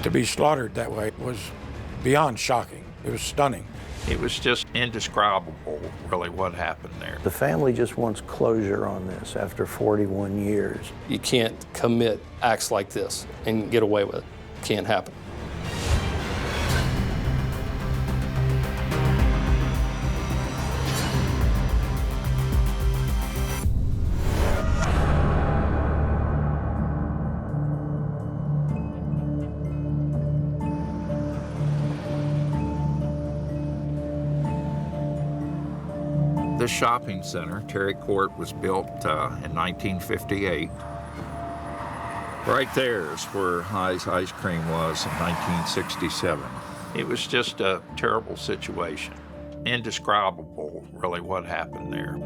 To be slaughtered that way was beyond shocking. It was stunning. It was just indescribable, really, what happened there. The family just wants closure on this after 41 years. You can't commit acts like this and get away with it. Can't happen. This shopping center, Terry Court, was built in 1958. Right there is where High's Ice Cream was in 1967. It was just a terrible situation. Indescribable, really, what happened there.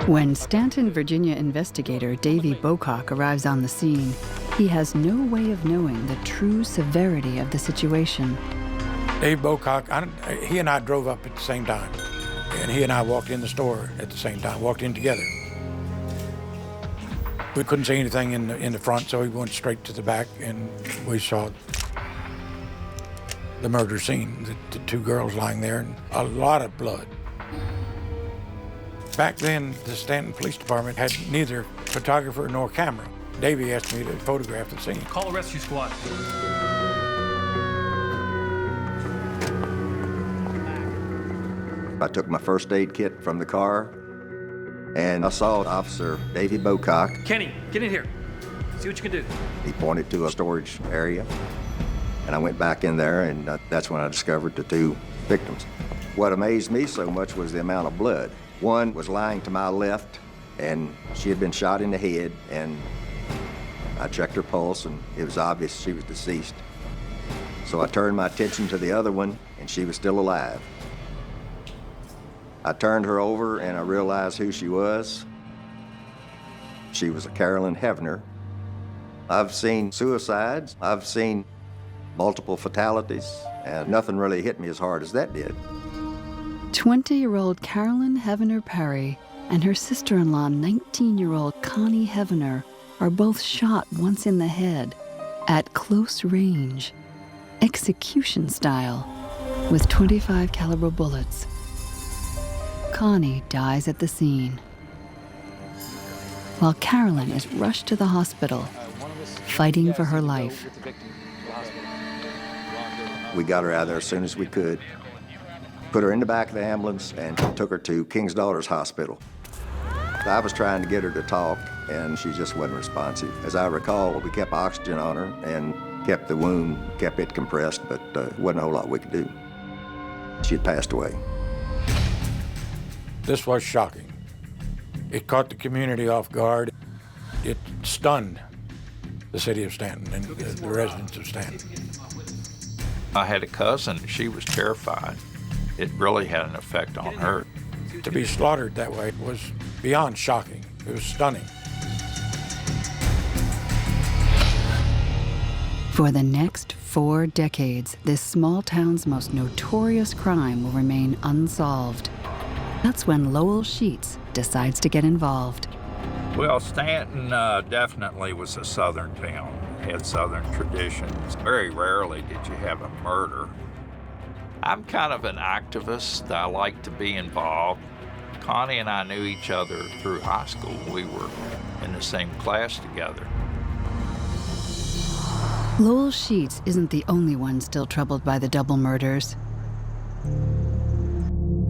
When Staunton, Virginia investigator Davy Bocock arrives on the scene, he has no way of knowing the true severity of the situation. Dave Bocock, he and I drove up at the same time. And he and I walked in the store at the same time, walked in together. We couldn't see anything in the front, so we went straight to the back, and we saw the murder scene, the two girls lying there, and a lot of blood. Back then, the Staunton Police Department had neither photographer nor camera. Davey asked me to photograph the scene. Call a rescue squad. I took my first aid kit from the car, and I saw Officer Davy Bocock. Kenny, get in here. See what you can do. He pointed to a storage area, and I went back in there, and that's when I discovered the two victims. What amazed me so much was the amount of blood. One was lying to my left, and she had been shot in the head, and I checked her pulse, and it was obvious she was deceased. So I turned my attention to the other one, and she was still alive. I turned her over, and I realized who she was. She was a Carolyn Hefner. I've seen suicides, I've seen multiple fatalities, and nothing really hit me as hard as that did. 20-year-old Carolyn Hefner Perry and her sister-in-law, 19-year-old Connie Hefner, are both shot once in the head at close range, execution style, with .25 caliber bullets. Connie dies at the scene, while Carolyn is rushed to the hospital, fighting for her life. We got her out of there as soon as we could, put her in the back of the ambulance, and took her to King's Daughters Hospital. I was trying to get her to talk, and she just wasn't responsive. As I recall, we kept oxygen on her and kept the wound, kept it compressed, but wasn't a whole lot we could do. She had passed away. This was shocking. It caught the community off guard. It stunned the city of Staunton and the residents of Staunton. I had a cousin, she was terrified. It really had an effect on her. To be slaughtered that way was beyond shocking. It was stunning. For the next 4 decades, this small town's most notorious crime will remain unsolved. That's when Lowell Sheets decides to get involved. Well, Staunton definitely was a southern town, had southern traditions. Very rarely did you have a murder. I'm kind of an activist. I like to be involved. Connie and I knew each other through high school. We were in the same class together. Lowell Sheets isn't the only one still troubled by the double murders.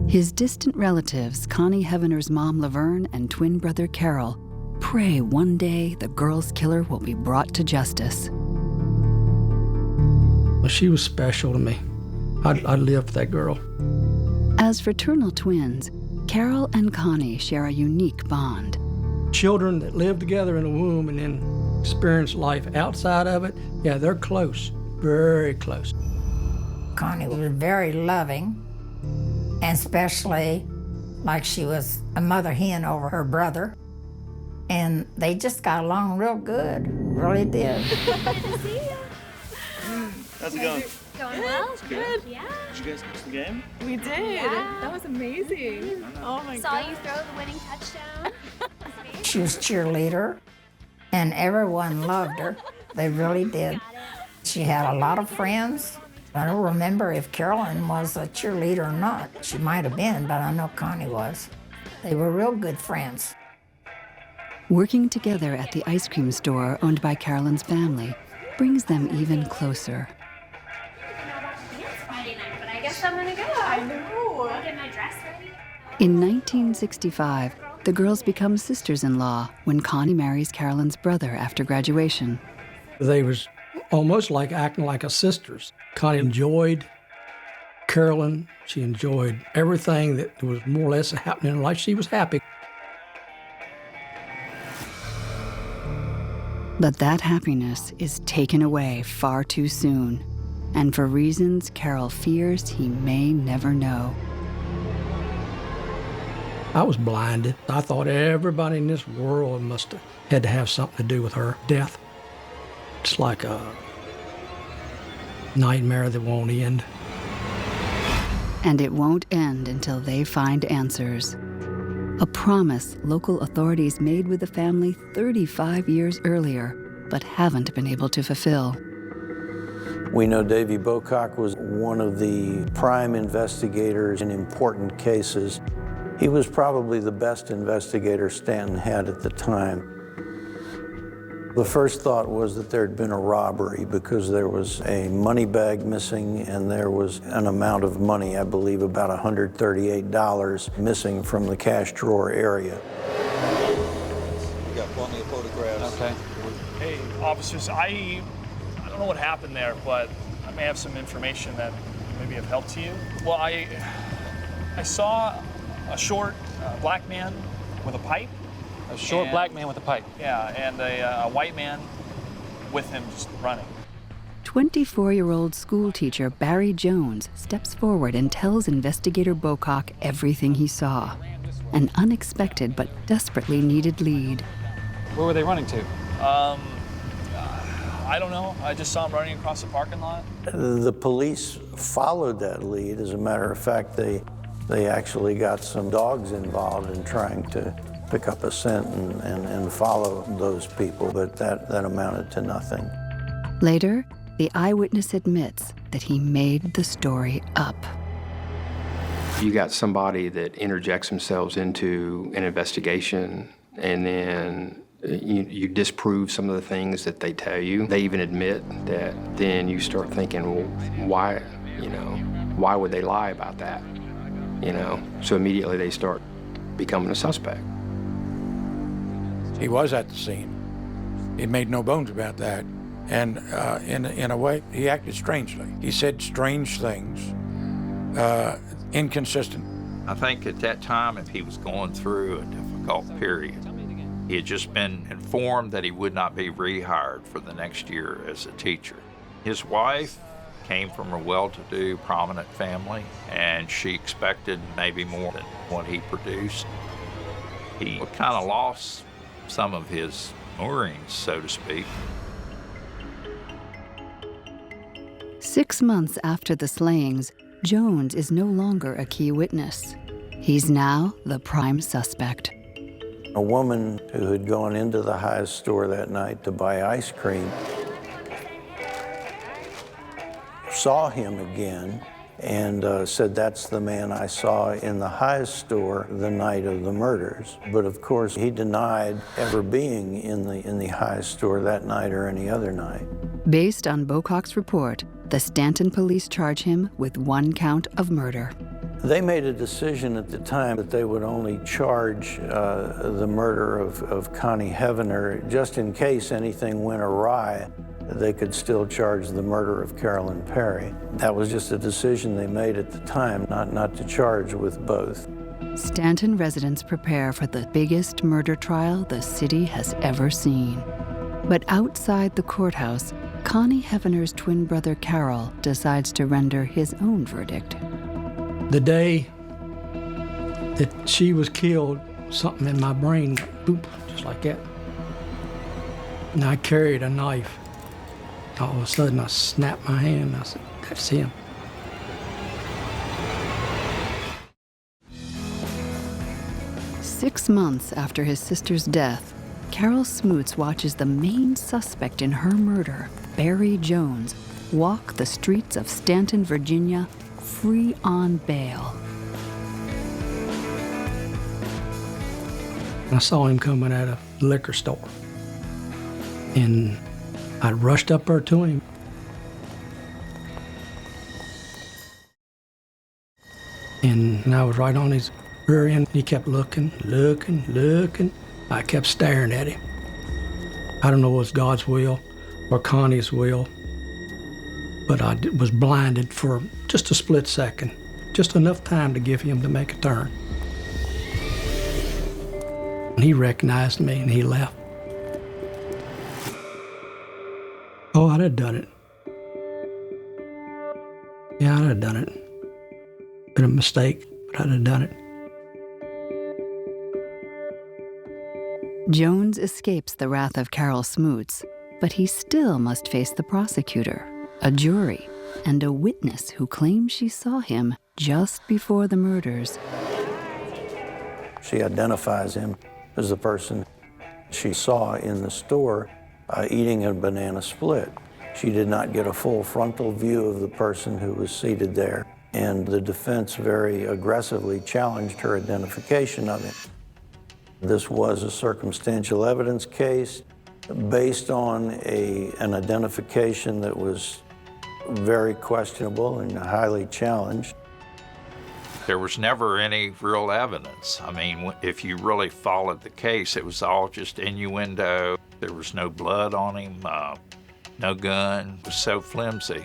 His distant relatives, Connie Hefner's mom Laverne and twin brother Carol, pray one day the girl's killer will be brought to justice. Well, she was special to me. I lived for that girl. As fraternal twins, Carol and Connie share a unique bond. Children that live together in a womb and then experience life outside of it, yeah, they're close, very close. Connie was very loving, and especially like she was a mother hen over her brother. And they just got along real good, really did. How's it going? Going well? Good. Yeah. Did you guys catch the game? We did. Yeah. That was amazing. Oh my Saw God. you throw the winning touchdown. She was cheerleader, and everyone loved her. They really did. She had a lot of friends. I don't remember if Carolyn was a cheerleader or not. She might have been, but I know Connie was. They were real good friends. Working together at the ice cream store owned by Carolyn's family brings them even closer. Friday night, but I guess I'm gonna go. I know. I'll get my dress ready. In 1965, the girls become sisters-in-law when Connie marries Carolyn's brother after graduation. They was almost like acting like a sisters. Connie enjoyed Carolyn. She enjoyed everything that was more or less happening in life. She was happy. But that happiness is taken away far too soon, and for reasons Carol fears he may never know. I was blinded. I thought everybody in this world must have had to have something to do with her death. It's like a nightmare that won't end. And it won't end until they find answers. A promise local authorities made with the family 35 years earlier, but haven't been able to fulfill. We know Davy Bocock was one of the prime investigators in important cases. He was probably the best investigator Staunton had at the time. The first thought was that there had been a robbery because there was a money bag missing and there was an amount of money, I believe about $138 missing from the cash drawer area. We got plenty of photographs. Okay. Hey, officers, I don't know what happened there, but I may have some information that maybe have helped to you. Well, I saw a short black man with a pipe. A short black man with a pipe. Yeah, and a white man with him just running. 24-year-old school teacher Barry Jones steps forward and tells investigator Bocock everything he saw. An unexpected but desperately needed lead. Where were they running to? I don't know. I just saw him running across the parking lot. The police followed that lead. As a matter of fact, they actually got some dogs involved in trying to pick up a scent and follow those people, but that amounted to nothing. Later, the eyewitness admits that he made the story up. You got somebody that interjects themselves into an investigation, and then you disprove some of the things that they tell you. They even admit that. Then you start thinking, well, why would they lie about that? So immediately they start becoming a suspect. He was at the scene. He made no bones about that. And in a way, he acted strangely. He said strange things, inconsistent. I think at that time, if he was going through a difficult period, he had just been informed that he would not be rehired for the next year as a teacher. His wife came from a well-to-do, prominent family, and she expected maybe more than what he produced. He kind of lost some of his moorings, so to speak. 6 months after the slayings, Jones is no longer a key witness. He's now the prime suspect. A woman who had gone into the High's store that night to buy ice cream saw him again and said, "That's the man I saw in the High's store the night of the murders." But of course, he denied ever being in the High's store that night or any other night. Based on Bocock's report, the Staunton police charge him with 1 count of murder. They made a decision at the time that they would only charge the murder of Connie Hevener just in case anything went awry. They could still charge the murder of Carolyn Perry. That was just a decision they made at the time, not to charge with both. Staunton residents prepare for the biggest murder trial the city has ever seen. But outside the courthouse, Connie Hevener's twin brother Carol decides to render his own verdict. The day that she was killed, something in my brain, boop, just like that. And I carried a knife All of a sudden, I snapped my hand. I said, that's him. Six months after his sister's death, Carol Smootz watches the main suspect in her murder, Barry Jones, walk the streets of Staunton, Virginia, free on bail. I saw him coming out of the liquor store. And I rushed up there to him. And I was right on his rear end. He kept looking. I kept staring at him. I don't know if it was God's will or Connie's will, but I was blinded for just a split second, just enough time to give him to make a turn. And he recognized me and he left. Oh, I'd have done it. Yeah, I'd have done it. Been a mistake, but I'd have done it. Jones escapes the wrath of Carol Smootz, but he still must face the prosecutor, a jury, and a witness who claims she saw him just before the murders. She identifies him as the person she saw in the store eating a banana split. She did not get a full frontal view of the person who was seated there, and the defense very aggressively challenged her identification of him. This was a circumstantial evidence case based on an identification that was very questionable and highly challenged. There was never any real evidence. I mean, if you really followed the case, it was all just innuendo. There was no blood on him, no gun. It was so flimsy.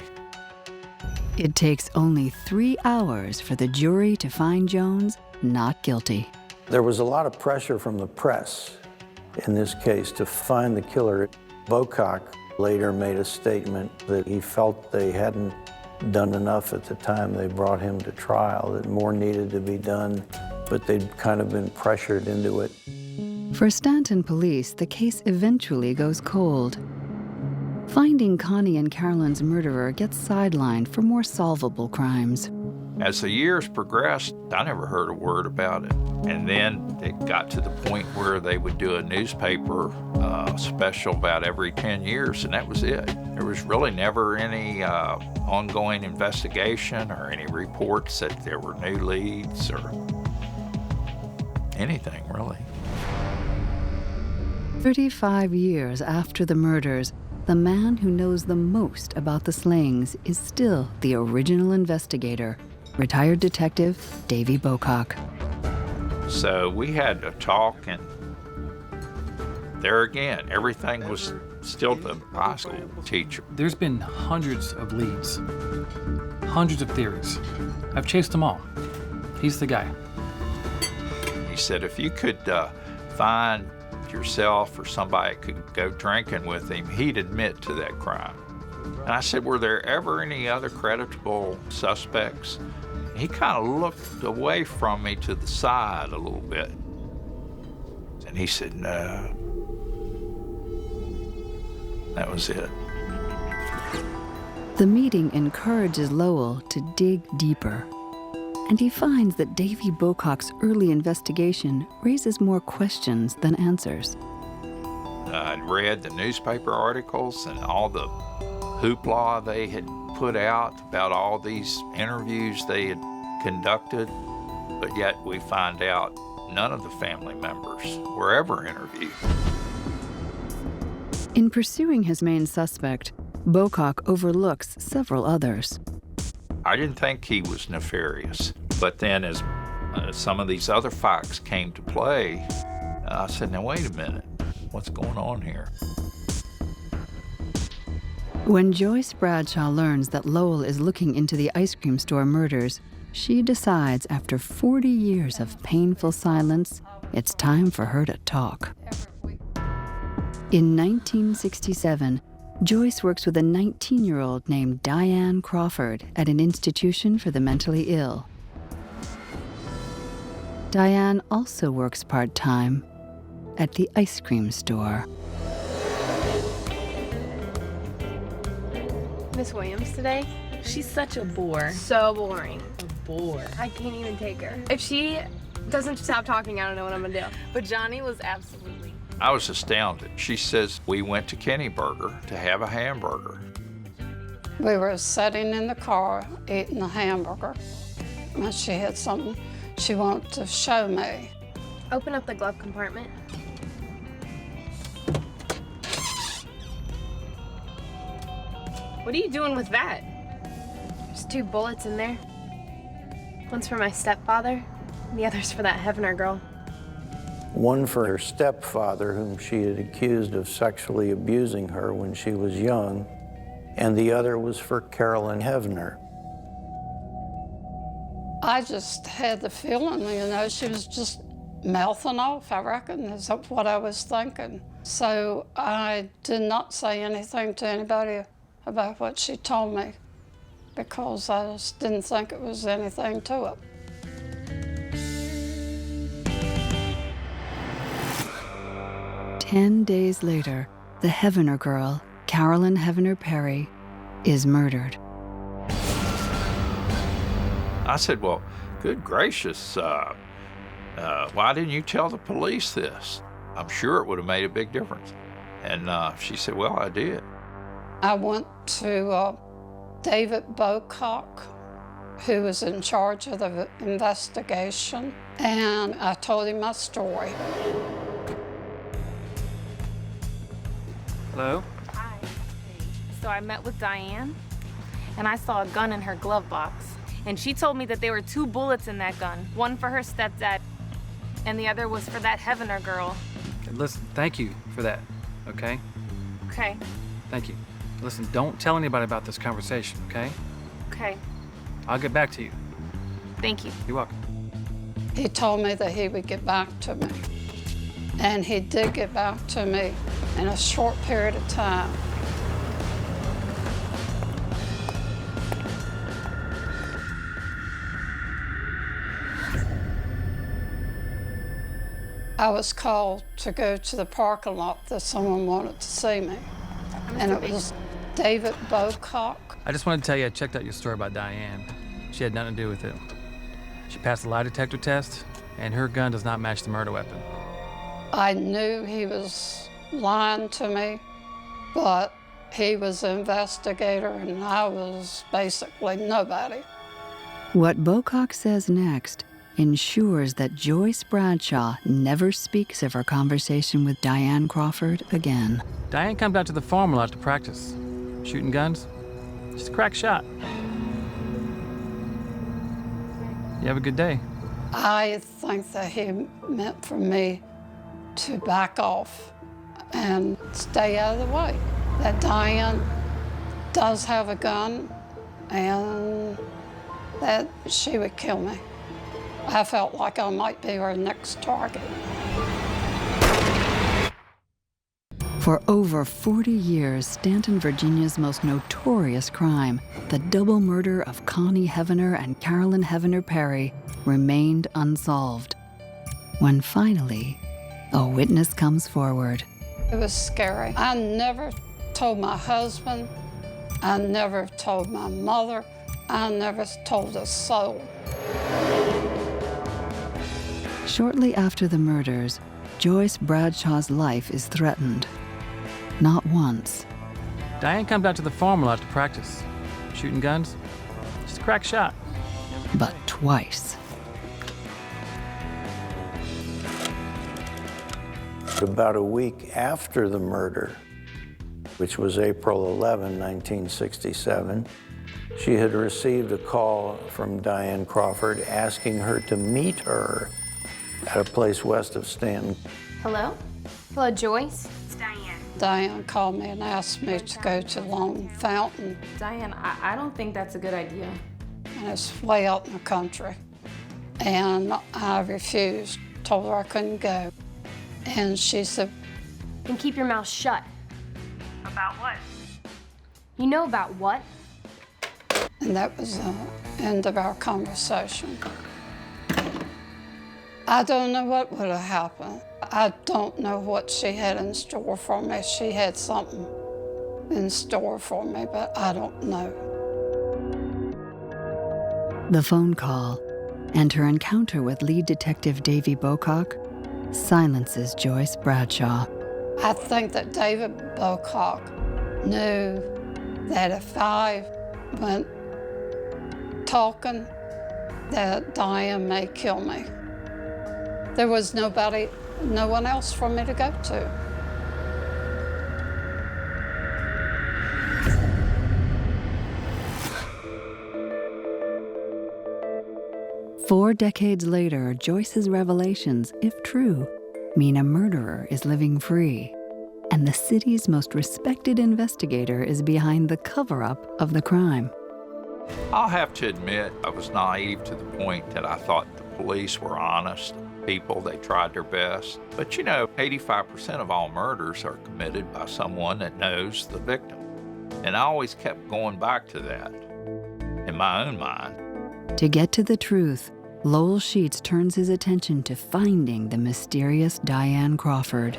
It takes only 3 hours for the jury to find Jones not guilty. There was a lot of pressure from the press in this case to find the killer. Bocock later made a statement that he felt they hadn't done enough at the time they brought him to trial, that more needed to be done, but they'd kind of been pressured into it. For Staunton police, the case eventually goes cold. Finding Connie and Carolyn's murderer gets sidelined for more solvable crimes. As the years progressed, I never heard a word about it. And then it got to the point where they would do a newspaper special about every 10 years, and that was it. There was really never any ongoing investigation or any reports that there were new leads or anything, really. 35 years after the murders, the man who knows the most about the slayings is still the original investigator, retired detective Davy Bocock. So we had a talk, and there again, everything was still the high school teacher. There's been hundreds of leads, hundreds of theories. I've chased them all. He's the guy. He said if you could find yourself or somebody could go drinking with him, he'd admit to that crime. And I said, were there ever any other creditable suspects? He kind of looked away from me to the side a little bit. And he said, no. That was it. The meeting encourages Lowell to dig deeper. And he finds that Davy Bocock's early investigation raises more questions than answers. I'd read the newspaper articles and all the hoopla they had put out about all these interviews they had conducted, but yet we find out none of the family members were ever interviewed. In pursuing his main suspect, Bocock overlooks several others. I didn't think he was nefarious, but then as some of these other facts came to play, I said, now wait a minute, what's going on here? When Joyce Bradshaw learns that Lowell is looking into the ice cream store murders, she decides after 40 years of painful silence, it's time for her to talk. In 1967, Joyce works with a 19-year-old named Diane Crawford at an institution for the mentally ill. Diane also works part-time at the ice cream store. Miss Williams today. She's such a bore. So boring. A bore. I can't even take her. If she doesn't stop talking, I don't know what I'm gonna do. But Johnny was absolutely. I was astounded. She says, we went to Kenny Burger to have a hamburger. We were sitting in the car eating a hamburger, and she had something she wanted to show me. Open up the glove compartment. What are you doing with that? There's 2 bullets in there. One's for my stepfather, and the other's for that Heavener girl. One for her stepfather, whom she had accused of sexually abusing her when she was young, and the other was for Carolyn Heavener. I just had the feeling, she was just mouthing off, I reckon, is what I was thinking. So I did not say anything to anybody about what she told me, because I just didn't think it was anything to it. Ten days later, the Heavener girl, Carolyn Heavener Perry, is murdered. I said, well, good gracious, why didn't you tell the police this? I'm sure it would have made a big difference. And she said, well, I did. I went to David Bocock, who was in charge of the investigation, and I told him my story. Hello? Hi. So I met with Diane, and I saw a gun in her glove box. And she told me that there were 2 bullets in that gun, one for her stepdad, and the other was for that Heavener girl. Listen, thank you for that, okay? Okay. Thank you. Listen, don't tell anybody about this conversation, okay? Okay. I'll get back to you. Thank you. You're welcome. He told me that he would get back to me. And he did get back to me in a short period of time. I was called to go to the parking lot that someone wanted to see me. And it was David Bocock. I just wanted to tell you I checked out your story about Diane. She had nothing to do with it. She passed the lie detector test, and her gun does not match the murder weapon. I knew he was lying to me, but he was an investigator and I was basically nobody. What Bocock says next ensures that Joyce Bradshaw never speaks of her conversation with Diane Crawford again. Diane comes out to the farm a lot to practice. Shooting guns. She's a crack shot. You have a good day. I think that he meant for me to back off and stay out of the way. That Diane does have a gun and that she would kill me. I felt like I might be her next target. For over 40 years, Staunton, Virginia's most notorious crime, the double murder of Connie Heavener and Carolyn Heavener Perry, remained unsolved. When finally, a witness comes forward. It was scary. I never told my husband. I never told my mother. I never told a soul. Shortly after the murders, Joyce Bradshaw's life is threatened. Not once. Diane comes out to the farm a lot to practice. Shooting guns. She's a crack shot. But twice. About a week after the murder, which was April 11, 1967, she had received a call from Diane Crawford asking her to meet her at a place west of Staunton. Hello? Hello, Joyce? It's Diane. Diane called me and asked me to go to Lone Fountain. Diane, I don't think that's a good idea. And it's way out in the country. And I refused, told her I couldn't go. And she said, Then keep your mouth shut. About what? You know about what? And that was the end of our conversation. I don't know what would have happened. I don't know what she had in store for me. She had something in store for me, but I don't know. The phone call and her encounter with lead detective Davy Bocock silences Joyce Bradshaw. I think that David Bocock knew that if I went talking, that Diane may kill me. There was no one else for me to go to. Four decades later, Joyce's revelations, if true, mean a murderer is living free, and the city's most respected investigator is behind the cover-up of the crime. I'll have to admit, I was naive to the point that I thought the police were honest people. They tried their best. But you know, 85% of all murders are committed by someone that knows the victim. And I always kept going back to that in my own mind. To get to the truth, Lowell Sheets turns his attention to finding the mysterious Diane Crawford.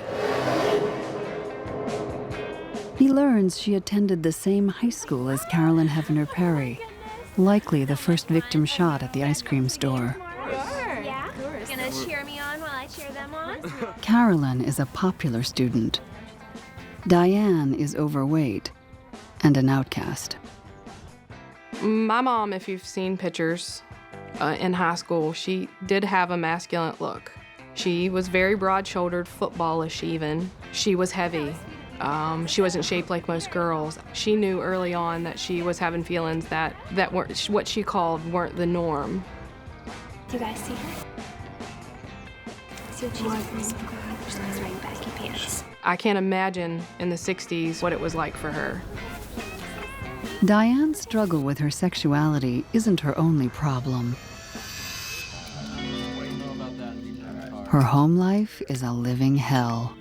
He learns she attended the same high school as Carolyn Heavener Perry, likely the first victim shot at the ice cream store. Yeah? Gonna cheer me on while I cheer them on? Carolyn is a popular student. Diane is overweight and an outcast. My mom, if you've seen pictures in high school, she did have a masculine look. She was very broad-shouldered, footballish even. She was heavy. She wasn't shaped like most girls. She knew early on that she was having feelings that weren't what she called weren't the norm. Do you guys see her? See what she's wearing? She's wearing baggy pants. I can't imagine in the 60s what it was like for her. Diane's struggle with her sexuality isn't her only problem. Her home life is a living hell.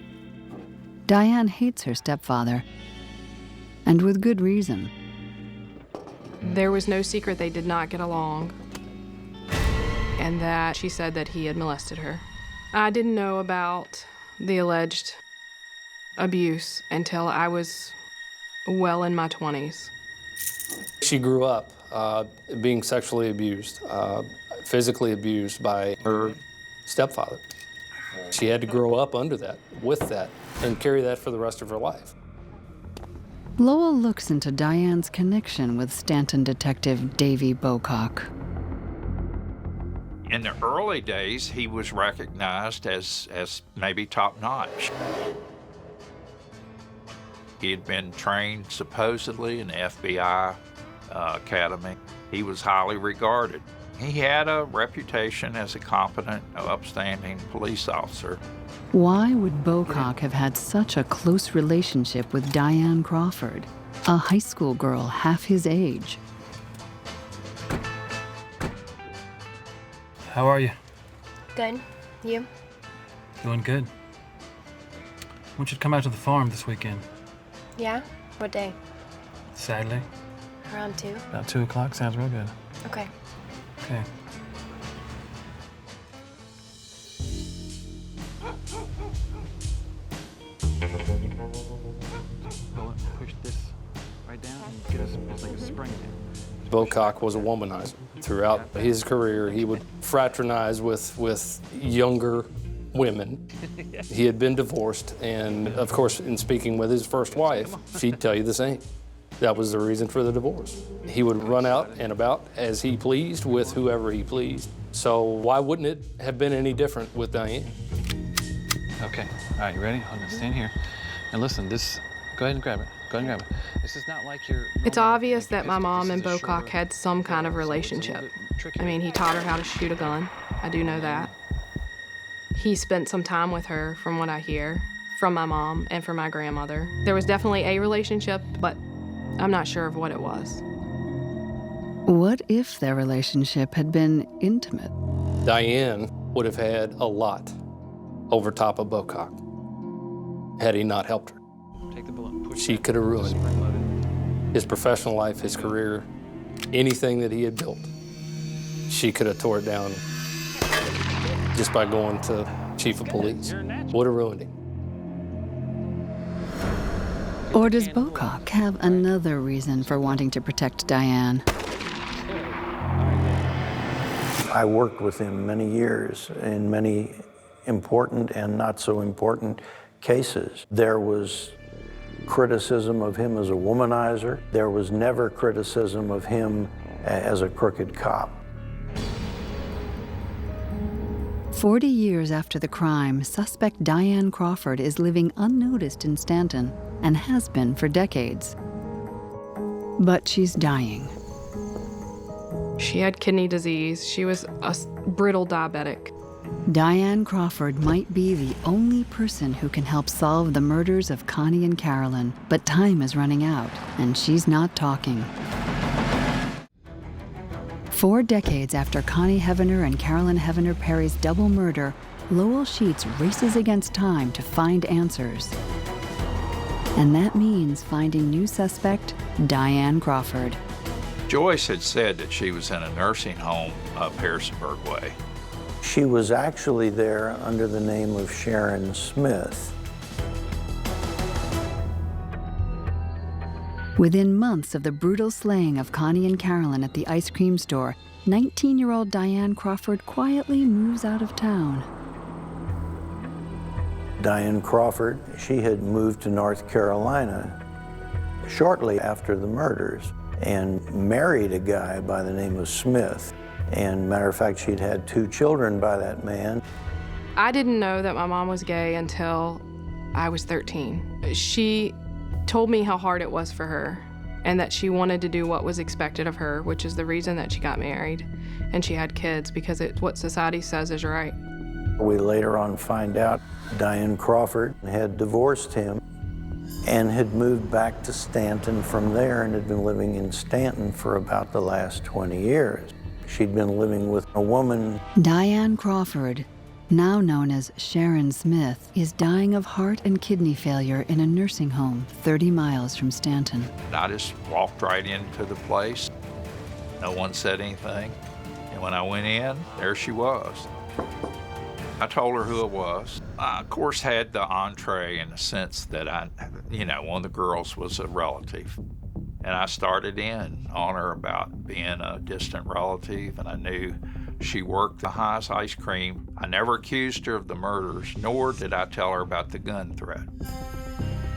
Diane hates her stepfather, and with good reason. There was no secret they did not get along, and that she said that he had molested her. I didn't know about the alleged abuse until I was well in my 20s. She grew up being sexually abused, physically abused by her stepfather. She had to grow up under that, with that, and carry that for the rest of her life. Lowell looks into Diane's connection with Staunton detective Davy Bocock. In the early days, he was recognized as maybe top-notch. He had been trained supposedly in the FBI academy. He was highly regarded. He had a reputation as a competent, upstanding police officer. Why would Bocock have had such a close relationship with Diane Crawford, a high school girl half his age? How are you? Good. You? Doing good. I want you to come out to the farm this weekend. Yeah? What day? Saturday. Around 2? About 2 o'clock. Sounds real good. Okay. Okay. Push this right down and get us just like a spring again. Bocock was a womanizer. Throughout his career, he would fraternize with younger women. He had been divorced, and of course, in speaking with his first wife, she'd tell you the same. That was the reason for the divorce. He would run out and about as he pleased with whoever he pleased. So why wouldn't it have been any different with Diane? Okay. All right, you ready? I'm gonna stand here. And listen, this, go ahead and grab it. Go ahead and grab it. This is not like your... It's obvious that my mom and Bocock had some kind of relationship. I mean, he taught her how to shoot a gun. I do know that. He spent some time with her, from what I hear, from my mom and from my grandmother. There was definitely a relationship, but I'm not sure of what it was. What if their relationship had been intimate? Diane would have had a lot over top of Bocock had he not helped her. Take the bullet. Push She could have ruined his professional life, his career, anything that he had built. She could have tore it down just by going to chief of police. Would have ruined him. Or does Bocock have another reason for wanting to protect Diane? I worked with him many years in many important and not so important cases. There was criticism of him as a womanizer. There was never criticism of him as a crooked cop. 40 years after the crime, suspect Diane Crawford is living unnoticed in Staunton and has been for decades. But she's dying. She had kidney disease. She was a brittle diabetic. Diane Crawford might be the only person who can help solve the murders of Connie and Carolyn, but time is running out, and she's not talking. 4 decades after Connie Heavener and Carolyn Heavener Perry's double murder, Lowell Sheets races against time to find answers. And that means finding new suspect, Diane Crawford. Joyce had said that she was in a nursing home up Harrisonburg Way. She was actually there under the name of Sharon Smith. Within months of the brutal slaying of Connie and Carolyn at the ice cream store, 19-year-old Diane Crawford quietly moves out of town. Diane Crawford, she had moved to North Carolina shortly after the murders and married a guy by the name of Smith. And matter of fact, she'd had 2 children by that man. I didn't know that my mom was gay until I was 13. She told me how hard it was for her and that she wanted to do what was expected of her, which is the reason that she got married and she had kids, because it's what society says is right. We later on find out Diane Crawford had divorced him and had moved back to Staunton from there and had been living in Staunton for about the last 20 years. She'd been living with a woman. Diane Crawford, now known as Sharon Smith, is dying of heart and kidney failure in a nursing home 30 miles from Staunton. I just walked right into the place. No one said anything. And when I went in, there she was. I told her who it was. I, of course, had the entree in the sense that one of the girls was a relative. And I started in on her about being a distant relative, and I knew she worked the highest ice cream. I never accused her of the murders, nor did I tell her about the gun threat.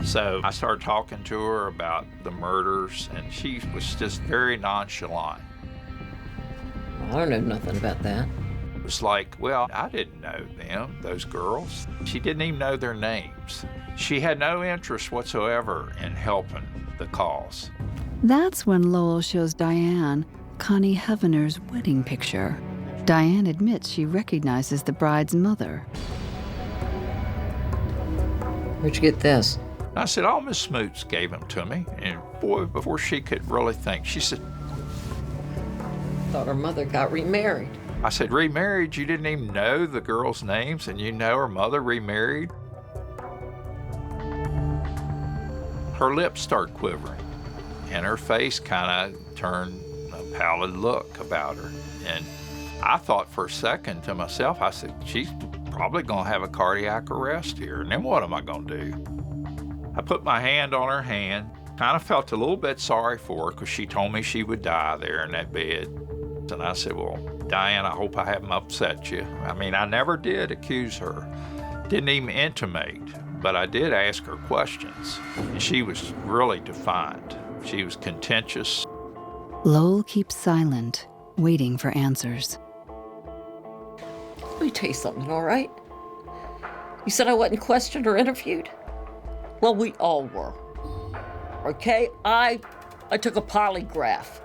So I started talking to her about the murders, and she was just very nonchalant. I don't know nothing about that. It was like, well, I didn't know them, those girls. She didn't even know their names. She had no interest whatsoever in helping the cause. That's when Lowell shows Diane Connie Heavener's wedding picture. Diane admits she recognizes the bride's mother. Where'd you get this? I said, oh, Miss Smootz gave them to me. And boy, before she could really think, she said, Thought her mother got remarried. I said, remarried? You didn't even know the girls' names and you know her mother remarried? Her lips started quivering and her face kind of turned a pallid look about her. And I thought for a second to myself, I said, she's probably gonna have a cardiac arrest here. And then what am I gonna do? I put my hand on her hand, kind of felt a little bit sorry for her because she told me she would die there in that bed. And I said, well, Diane, I hope I haven't upset you. I mean, I never did accuse her, didn't even intimate, but I did ask her questions. And she was really defiant. She was contentious. Lowell keeps silent, waiting for answers. Let me tell you something, all right? You said I wasn't questioned or interviewed? Well, we all were. Okay? I took a polygraph.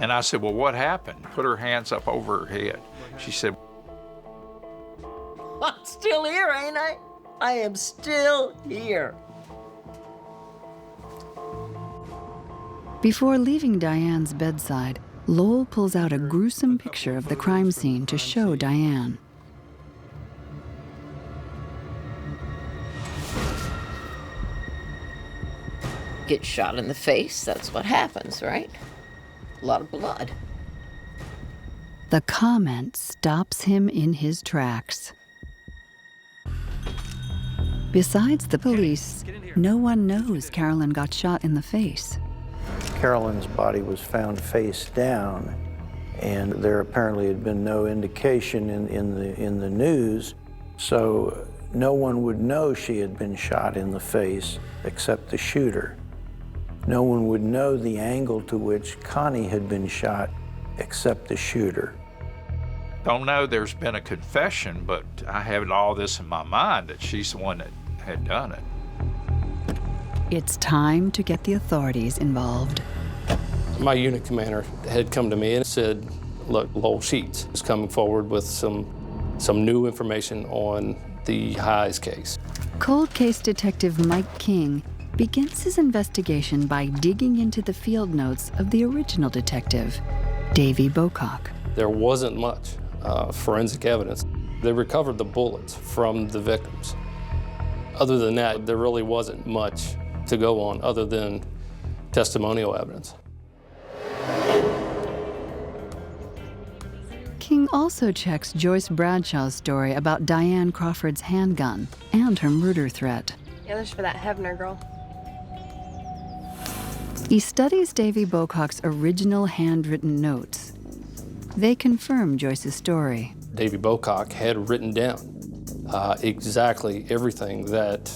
And I said, well, what happened? Put her hands up over her head. She said, I'm still here, ain't I? I am still here. Before leaving Diane's bedside, Lowell pulls out a gruesome picture of the crime scene to show Diane. Get shot in the face, that's what happens, right? A lot of blood. The comment stops him in his tracks. Besides the police, no one knows Carolyn got shot in the face. Carolyn's body was found face down, and there apparently had been no indication in the news, so no one would know she had been shot in the face except the shooter. No one would know the angle to which Connie had been shot except the shooter. Don't know there's been a confession, but I have all this in my mind that she's the one that had done it. It's time to get the authorities involved. My unit commander had come to me and said, look, Lowell Sheets is coming forward with some new information on the Highs case. Cold case detective Mike King begins his investigation by digging into the field notes of the original detective, Davy Bocock. There wasn't much forensic evidence. They recovered the bullets from the victims. Other than that, there really wasn't much to go on other than testimonial evidence. King also checks Joyce Bradshaw's story about Diane Crawford's handgun and her murder threat. Yeah, that's for that Hefner girl. He studies Davy Bocock's original handwritten notes. They confirm Joyce's story. Davy Bocock had written down exactly everything that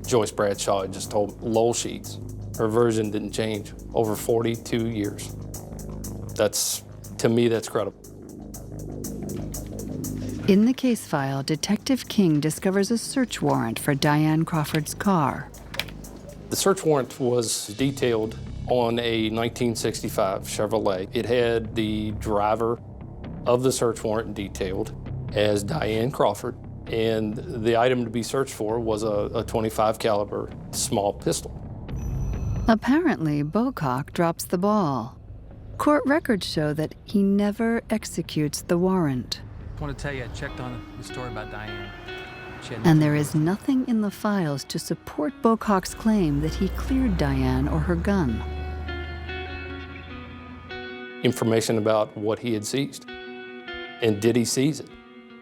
Joyce Bradshaw had just told Lowell Sheets. Her version didn't change over 42 years. To me, that's credible. In the case file, Detective King discovers a search warrant for Diane Crawford's car. The search warrant was detailed on a 1965 Chevrolet. It had the driver of the search warrant detailed as Diane Crawford, and the item to be searched for was a .25 caliber small pistol. Apparently, Bocock drops the ball. Court records show that he never executes the warrant. I want to tell you, I checked on the story about Diane. And there is nothing in the files to support Bocock's claim that he cleared Diane or her gun. Information about what he had seized. And did he seize it?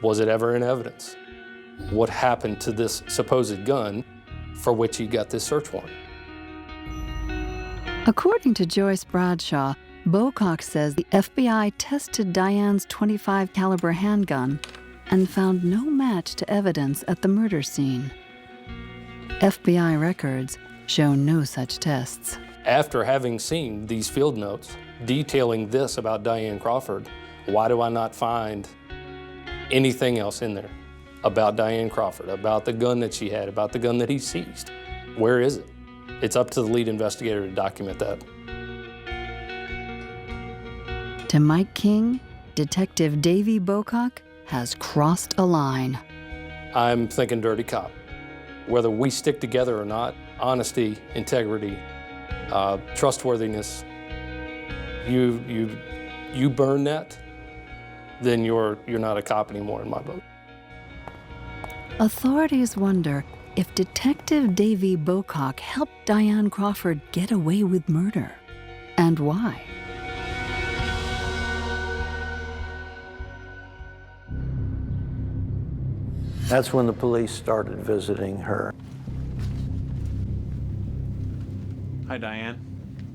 Was it ever in evidence? What happened to this supposed gun for which he got this search warrant? According to Joyce Bradshaw, Bocock says the FBI tested Diane's .25 caliber handgun and found no match to evidence at the murder scene. FBI records show no such tests. After having seen these field notes detailing this about Diane Crawford, why do I not find anything else in there about Diane Crawford, about the gun that she had, about the gun that he seized? Where is it? It's up to the lead investigator to document that. To Mike King, Detective Davy Bocock has crossed a line. I'm thinking dirty cop. Whether we stick together or not, honesty, integrity, trustworthiness, you burn that, then you're not a cop anymore in my book. Authorities wonder if Detective Davy Bocock helped Diane Crawford get away with murder, and why. That's when the police started visiting her. Hi, Diane.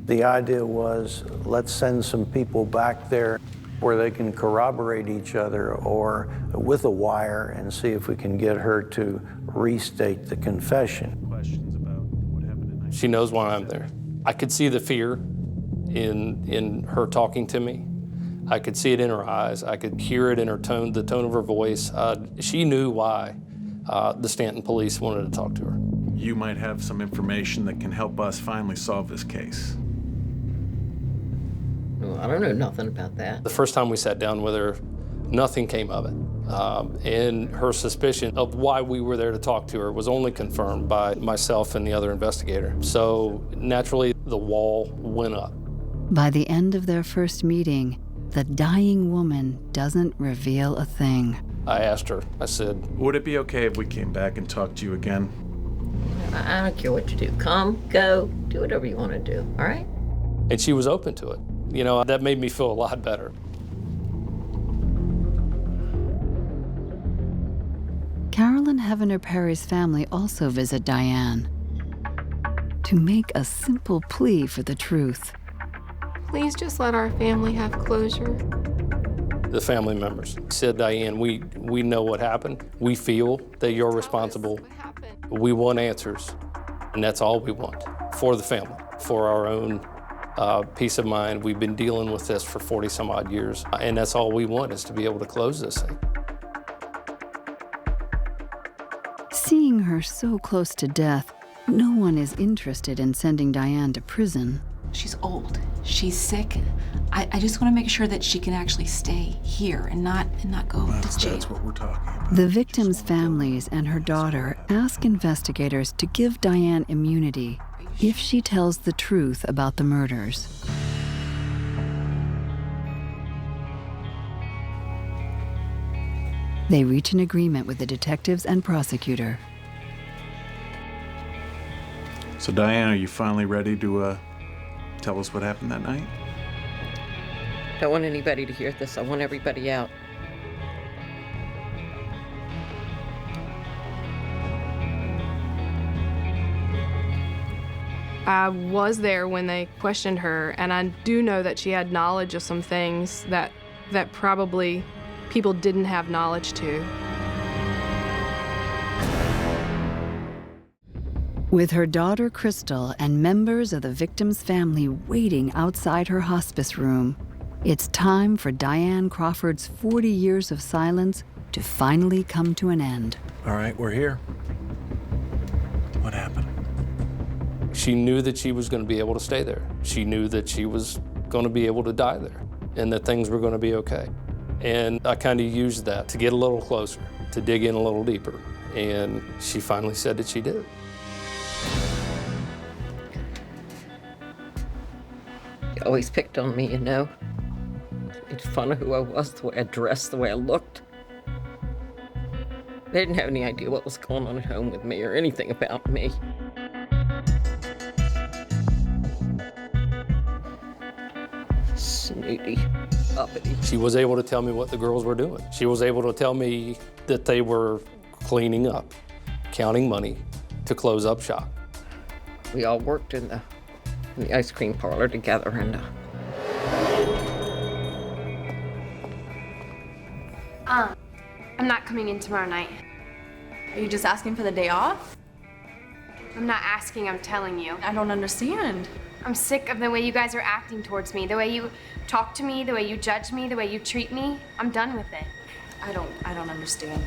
The idea was, let's send some people back there where they can corroborate each other or with a wire and see if we can get her to restate the confession. Questions about what happened in She knows why I'm there. I could see the fear in her talking to me. I could see it in her eyes. I could hear it in her tone, the tone of her voice. She knew why the Staunton police wanted to talk to her. You might have some information that can help us finally solve this case. Well, I don't know nothing about that. The first time we sat down with her, nothing came of it. And her suspicion of why we were there to talk to her was only confirmed by myself and the other investigator. So naturally, the wall went up. By the end of their first meeting, the dying woman doesn't reveal a thing. I asked her, I said, would it be okay if we came back and talked to you again? I don't care what you do. Come, go, do whatever you want to do, all right? And she was open to it. You know, that made me feel a lot better. Carolyn Heavener Perry's family also visit Diane to make a simple plea for the truth. Please just let our family have closure. The family members said, Diane, we know what happened. We feel that you're responsible. We want answers, and that's all we want for the family, for our own peace of mind. We've been dealing with this for 40 some odd years, and that's all we want is to be able to close this thing. Seeing her so close to death, no one is interested in sending Diane to prison. She's old, she's sick. I just want to make sure that she can actually stay here and not go to jail. That's what we're talking about. The victims' families and her daughter ask investigators to give Diane immunity if she tells the truth about the murders. They reach an agreement with the detectives and prosecutor. So, Diane, are you finally ready to tell us what happened that night? I don't want anybody to hear this. I want everybody out. I was there when they questioned her, and I do know that she had knowledge of some things that probably people didn't have knowledge to. With her daughter Crystal and members of the victim's family waiting outside her hospice room, it's time for Diane Crawford's 40 years of silence to finally come to an end. All right, we're here. What happened? She knew that she was going to be able to stay there. She knew that she was going to be able to die there and that things were going to be okay. And I kind of used that to get a little closer, to dig in a little deeper. And she finally said that she did. You always picked on me, you know. Made fun of who I was, the way I dressed, the way I looked. They didn't have any idea what was going on at home with me or anything about me. Snooty, uppity. She was able to tell me what the girls were doing. She was able to tell me that they were cleaning up, counting money to close up shop. We all worked in the ice cream parlor together, and I'm not coming in tomorrow night. Are you just asking for the day off? I'm not asking, I'm telling you. I don't understand. I'm sick of the way you guys are acting towards me, the way you talk to me, the way you judge me, the way you treat me. I'm done with it. I don't understand.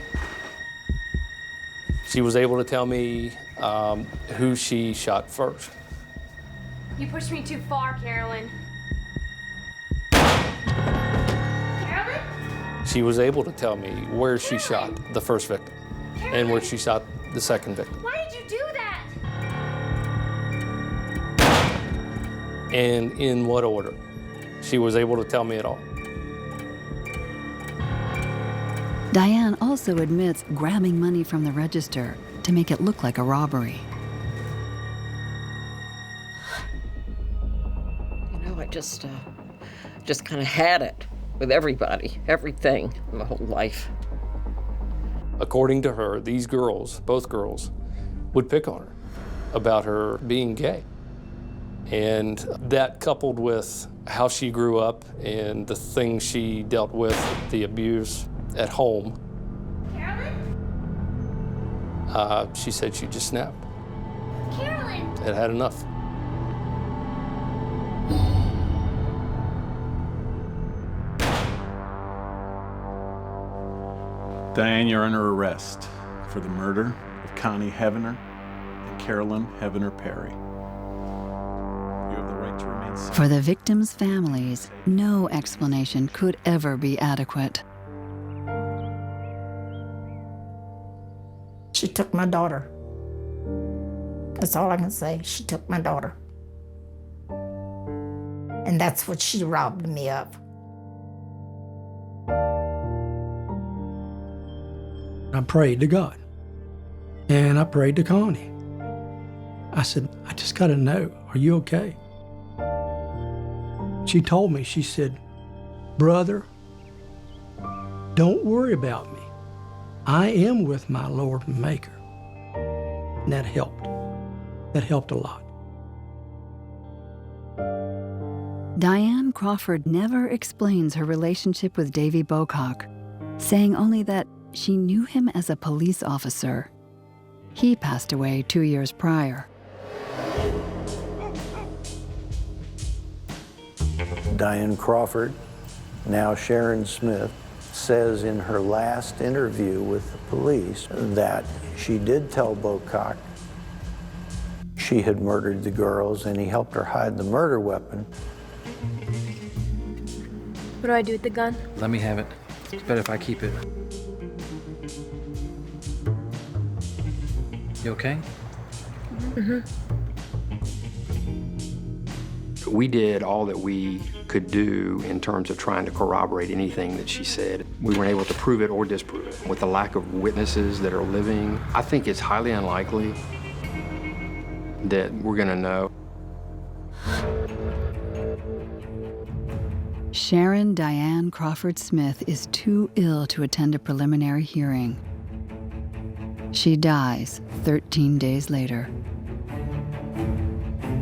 She was able to tell me who she shot first. You pushed me too far, Carolyn. Carolyn? She was able to tell me where she shot the first victim and where she shot the second victim. Why did you do that? And in what order. She was able to tell me it all. Diane also admits grabbing money from the register to make it look like a robbery. you know, I just kind of had it with everybody, everything, my whole life. According to her, these girls, both girls, would pick on her about her being gay. And that coupled with how she grew up and the things she dealt with, the abuse at home, she said she just snapped. Carolyn! Had had enough. Diane, you're under arrest for the murder of Connie Heavener and Carolyn Heavener Perry. You have the right to remain silent. For the victims' families, no explanation could ever be adequate. She took my daughter. That's all I can say. She took my daughter. And that's what she robbed me of. I prayed to God, and I prayed to Connie. I said, I just got to know, are you okay? She told me, she said, brother, don't worry about me. I am with my Lord and Maker. And that helped. That helped a lot. Diane Crawford never explains her relationship with Davy Bocock, saying only that she knew him as a police officer. He passed away 2 years prior. Diane Crawford, now Sharon Smith, says in her last interview with the police that she did tell Bocock she had murdered the girls and he helped her hide the murder weapon. What do I do with the gun? Let me have it. It's better if I keep it. You okay? Mm-hmm. We did all that we could do in terms of trying to corroborate anything that she said. We weren't able to prove it or disprove it. With the lack of witnesses that are living, I think it's highly unlikely that we're gonna know. Sharon Diane Crawford Smith is too ill to attend a preliminary hearing. She dies 13 days later.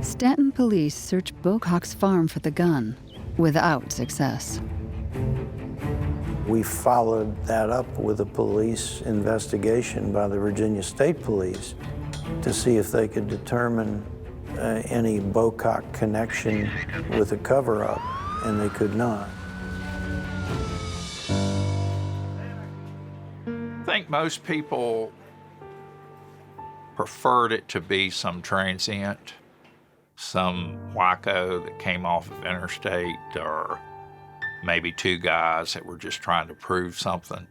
Staunton police search Bocock's farm for the gun, without success. We followed that up with a police investigation by the Virginia State Police to see if they could determine any Bocock connection with a cover-up, and they could not. I think most people preferred it to be some transient, some wacko that came off of interstate, or maybe two guys that were just trying to prove something.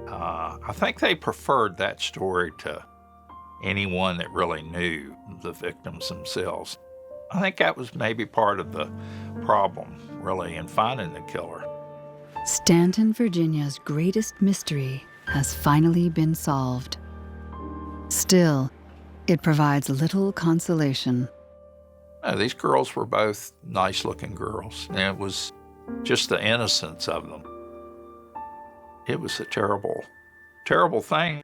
I think they preferred that story to anyone that really knew the victims themselves. I think that was maybe part of the problem, really, in finding the killer. Staunton, Virginia's greatest mystery has finally been solved. Still, it provides little consolation. No, these girls were both nice-looking girls, and it was just the innocence of them. It was a terrible, terrible thing.